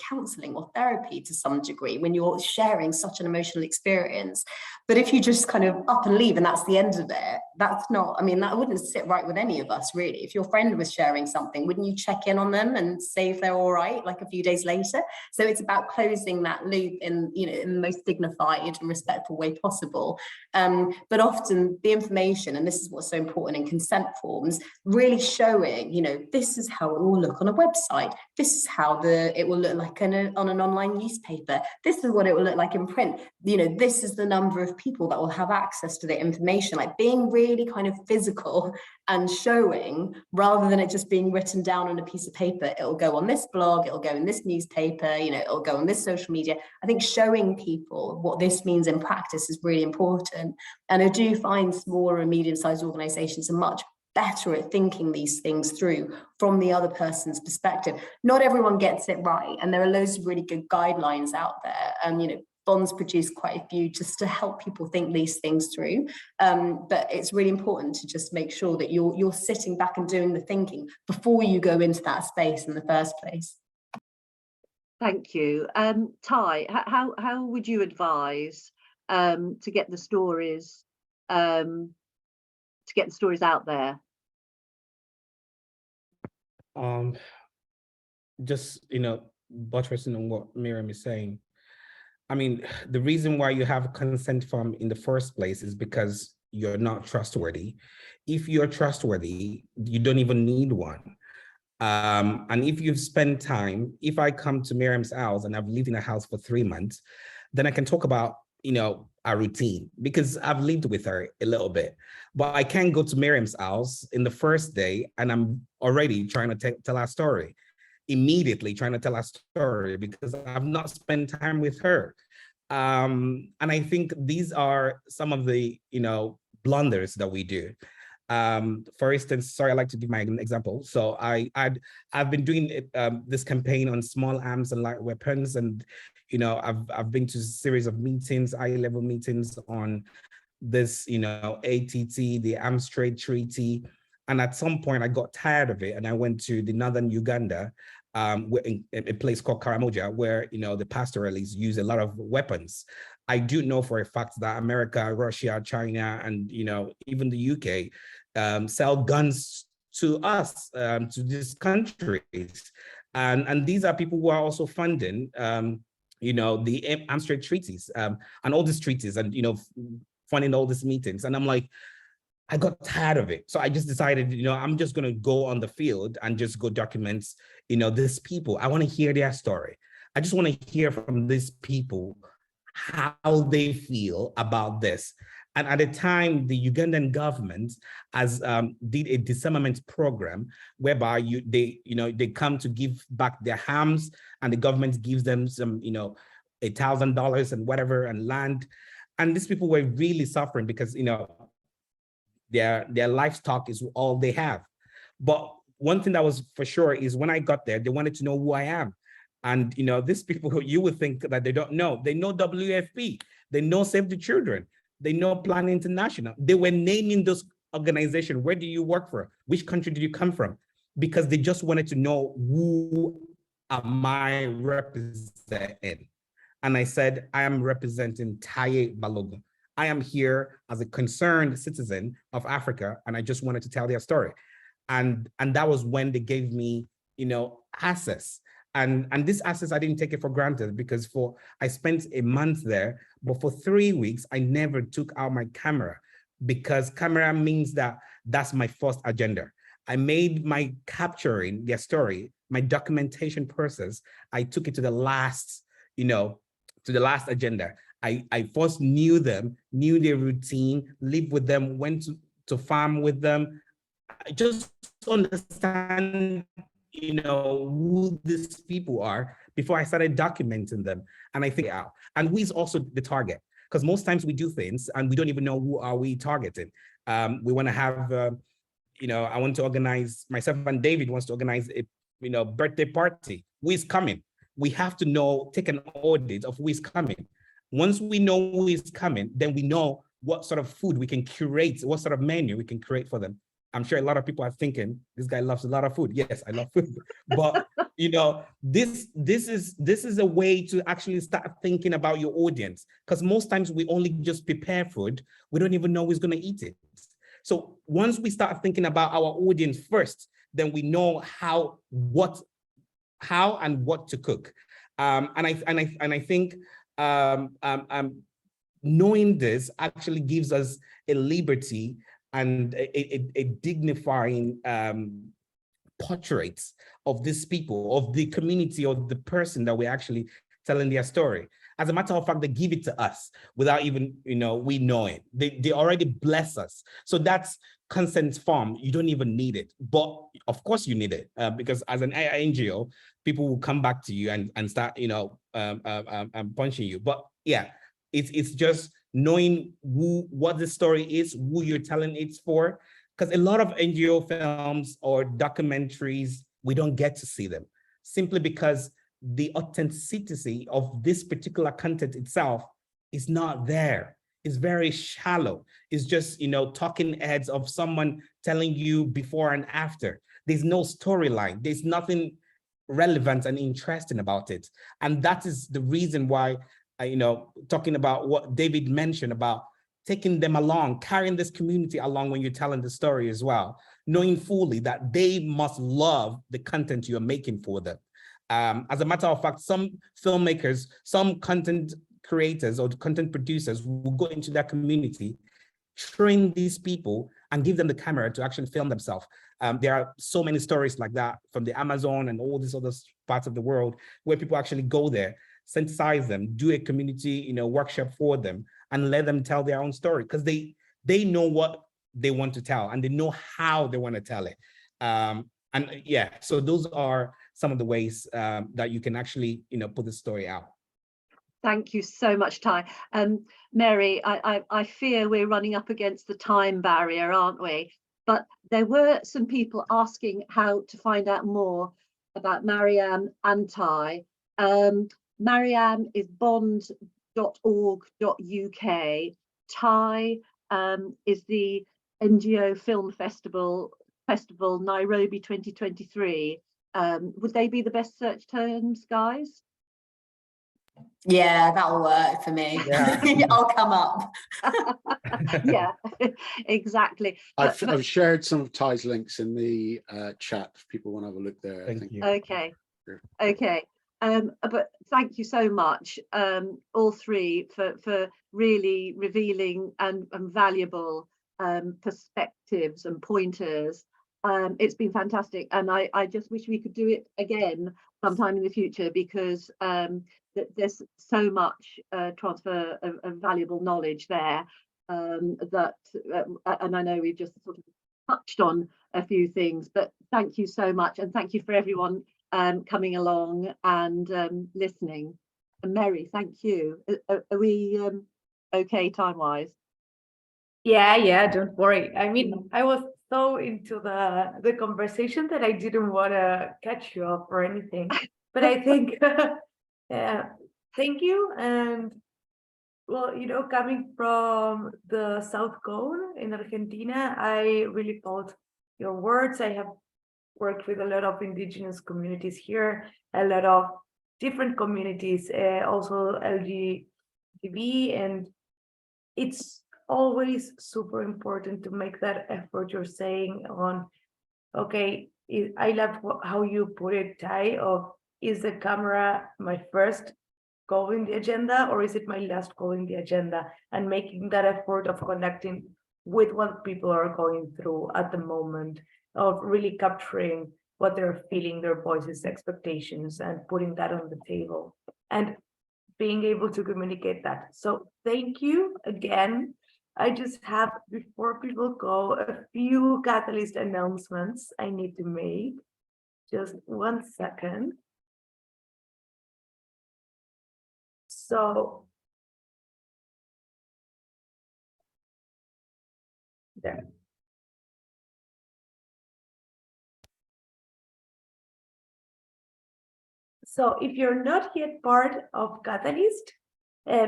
counseling or therapy to some degree when you're sharing such an emotional experience. But if you just kind of up and leave and that's the end of it, that wouldn't sit right with any of us, really. If your friend was sharing something, wouldn't you check in on them and say if they're all right, like a few days later? So it's about closing that loop in the most dignified and respectful way possible. But often the information, and this is what's so important in consent forms, really showing, this is how it will look on a website. This is how it will look like on an online newspaper. This is what it will look like in print. This is the number of people that will have access to the information, like being really really kind of physical and showing, rather than it just being written down on a piece of paper. It'll go on this blog, it'll go in this newspaper, you know, it'll go on this social media. I think showing people what this means in practice is really important. And I do find smaller and medium-sized organizations are much better at thinking these things through from the other person's perspective. Not everyone gets it right, and there are loads of really good guidelines out there. You know, Bonds produced quite a few just to help people think these things through. But it's really important to just make sure that you're sitting back and doing the thinking before you go into that space in the first place. Thank you. Ty, how would you advise to get the stories out there? Just, you know, buttressing on what Miriam is saying. I mean, the reason why you have a consent form in the first place is because you're not trustworthy. If you're trustworthy, you don't even need one. And if you've spent time, if I come to Miriam's house and I've lived in a house for 3 months, then I can talk about, you know, our routine, because I've lived with her a little bit. But I can't go to Miriam's house in the first day and I'm already trying to tell our story, immediately trying to tell our story, because I've not spent time with her. And I think these are some of the, you know, blunders that we do. For instance, sorry, I like to give my example. So I've been doing this campaign on small arms and light weapons, and you know, I've been to a series of meetings, eye-level meetings on this, you know, ATT, the Arms Trade Treaty, and at some point I got tired of it, and I went to the northern Uganda, in a place called Karamoja, where, you know, the pastoralists use a lot of weapons. I do know for a fact that America, Russia, China, and, you know, even the UK sell guns to us, to these countries. And these are people who are also funding, you know, the Arms Trade Treaties and all these treaties, and, you know, funding all these meetings. And I'm like, I got tired of it. So I just decided, you know, I'm just going to go on the field and just go document, you know, these people. I want to hear their story. I just want to hear from these people how they feel about this. And at the time, the Ugandan government has did a disarmament program whereby they come to give back their arms, and the government gives them some, you know, $1,000 and whatever, and land. And these people were really suffering because, you know, their livestock is all they have. But one thing that was for sure is when I got there, they wanted to know who I am. And, you know, these people who you would think that they don't know, they know WFP, they know Save the Children, they know Plan International. They were naming those organizations. Where do you work for? Which country did you come from? Because they just wanted to know, who am I representing? And I said, I am representing Taye Balogun. I am here as a concerned citizen of Africa, and I just wanted to tell their story. And that was when they gave me, you know, access. And this access, I didn't take it for granted, because I spent a month there, but for 3 weeks, I never took out my camera, because camera means that that's my first agenda. I made my capturing their story, my documentation process, I took it to the last, you know, to the last agenda. I first knew them, knew their routine, lived with them, went to farm with them. I just understand, you know, who these people are before I started documenting them. And I think, and who is also the target? Because most times we do things and we don't even know who are we targeting. We want to have, you know, I want to organize, myself and David wants to organize a, you know, birthday party. Who is coming? We have to know, take an audit of who is coming. Once we know who is coming, then we know what sort of food we can curate, what sort of menu we can create for them. I'm sure a lot of people are thinking, this guy loves a lot of food. Yes, I love food. But, you know, this is a way to actually start thinking about your audience, because most times we only just prepare food. We don't even know who's going to eat it. So once we start thinking about our audience first, then we know how and what to cook. And I think knowing this actually gives us a liberty and a dignifying portrait of these people, of the community, of the person that we're actually telling their story. As a matter of fact, they give it to us without even, we know it. They already bless us. So that's consent form. You don't even need it. But of course you need it because as an NGO, people will come back to you and start, punching you. But yeah, it's just knowing what the story is, who you're telling it for. Because a lot of NGO films or documentaries, we don't get to see them simply because the authenticity of this particular content itself is not there. It's very shallow. It's just, talking heads of someone telling you before and after. There's no storyline. There's nothing relevant and interesting about it. And that is the reason why, talking about what David mentioned about taking them along, carrying this community along when you're telling the story as well, knowing fully that they must love the content you're making for them. As a matter of fact, some filmmakers, some content creators or content producers will go into their community, train these people and give them the camera to actually film themselves. There are so many stories like that from the Amazon and all these other parts of the world where people actually go there, synthesize them, do a community workshop for them and let them tell their own story because they know what they want to tell and they know how they want to tell it. And yeah, so those are some of the ways that you can actually put the story out. Thank you so much, Ty. Mary, I fear we're running up against the time barrier, aren't we? But there were some people asking how to find out more about Marianne and Ty. Marianne is bond.org.uk. Ty is the NGO Film Festival Nairobi 2023. Would they be the best search terms, guys? Yeah, that'll work for me. Yeah. I'll come up. Yeah, exactly. I've shared some of Ty's links in the chat if people want to have a look there. Thank you. Okay. Sure. Okay. But thank you so much, all three, for really revealing and valuable perspectives and pointers. It's been fantastic, and I just wish we could do it again sometime in the future because there's so much transfer of valuable knowledge there that, and I know we've just sort of touched on a few things, but thank you so much, and thank you for everyone coming along and listening. And Mary, thank you. Are we okay time-wise? Yeah, don't worry. I mean, I was so into the conversation that I didn't want to catch you up or anything. But I think, thank you. And well, coming from the South Cone in Argentina, I really felt your words. I have worked with a lot of indigenous communities here, a lot of different communities, also LGBT, and it's always super important to make that effort you're saying on, okay, I love how you put it, Ty, of is the camera my first goal in the agenda or is it my last goal in the agenda, and making that effort of connecting with what people are going through at the moment, of really capturing what they're feeling, their voices, expectations, and putting that on the table and being able to communicate that. So thank you again. I just have, before people go, a few Catalyst announcements I need to make. Just 1 second. So there. So if you're not yet part of Catalyst,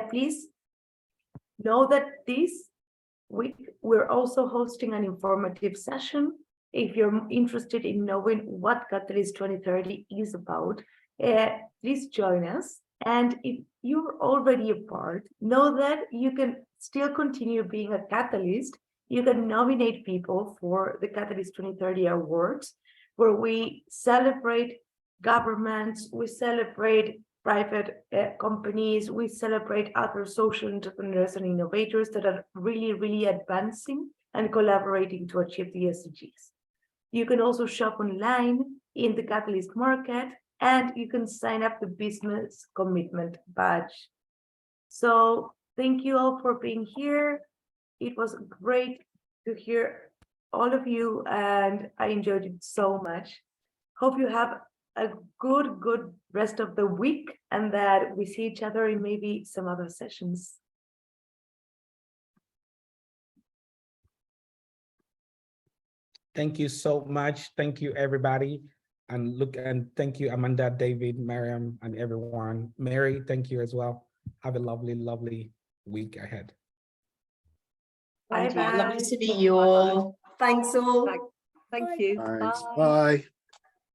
please know that this week we're also hosting an informative session. If you're interested in knowing what Catalyst 2030 is about, please join us. And if you're already a part, know that you can still continue being a Catalyst. You can nominate people for the Catalyst 2030 Awards, where we celebrate governments, we celebrate private companies, we celebrate other social entrepreneurs and innovators that are really advancing and collaborating to achieve the SDGs. You can also shop online in the Catalyst Market, and you can sign up the business commitment badge So thank you all for being here. It was great to hear all of you, and I enjoyed it so much. Hope you have a good rest of the week, and that we see each other in maybe some other sessions. Thank you so much. Thank you, everybody. And thank you, Amanda, David, Miriam, and everyone. Mary, thank you as well. Have a lovely week ahead. Thank you. Lovely to meet you all. Thanks all. Thank you. Thanks. Bye. Bye.